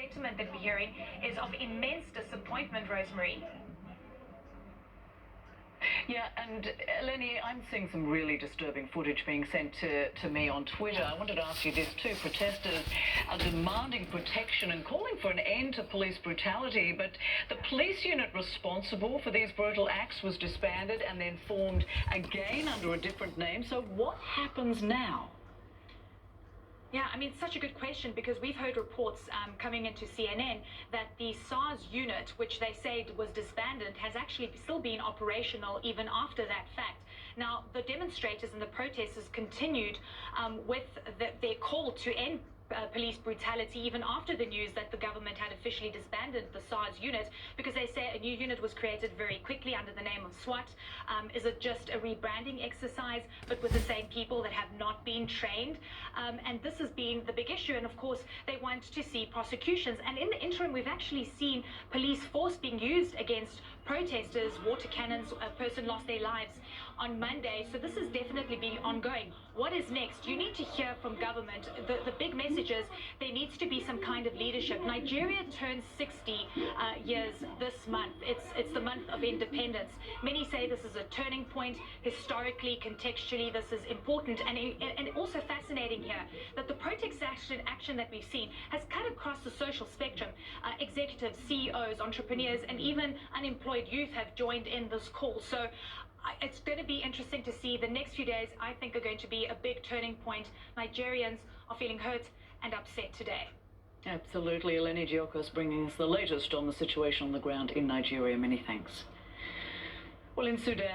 sentiment that we're hearing is of immense disappointment, Rosemary. Yeah, and Eleni, I'm seeing some really disturbing footage being sent to me on Twitter. I wanted to ask you this too. Protesters are demanding protection and calling for an end to police brutality, but the police unit responsible for these brutal acts was disbanded and then formed again under a different name. So what happens now? Yeah, I mean, such a good question, because we've heard reports coming into CNN that the SARS unit, which they said was disbanded, has actually still been operational even after that fact. Now, the demonstrators and the protesters continued with their call to end police brutality even after the news that the government had officially disbanded the SARS unit, because they say a new unit was created very quickly under the name of SWAT. Is it just a rebranding exercise, but with the same people that have not been trained? And this has been the big issue, and of course they want to see prosecutions. And in the interim, we've actually seen police force being used against protesters, water cannons. A person lost their lives on Monday, so this has definitely been ongoing. What is next? You need to hear from government. The big message is there needs to be some kind of leadership. Nigeria turns 60 years this month. It's the month of independence. Many say this is a turning point historically, contextually. This is important, and also fascinating here that the protest action that we've seen has cut across the social spectrum. Executives, CEOs, entrepreneurs, and even unemployed youth have joined in this call. So it's going to be interesting to see. The next few days, I think, are going to be a big turning point. Nigerians are feeling hurt and upset today. Absolutely. Eleni Giokos bringing us the latest on the situation on the ground in Nigeria. Many thanks. Well, in Sudan,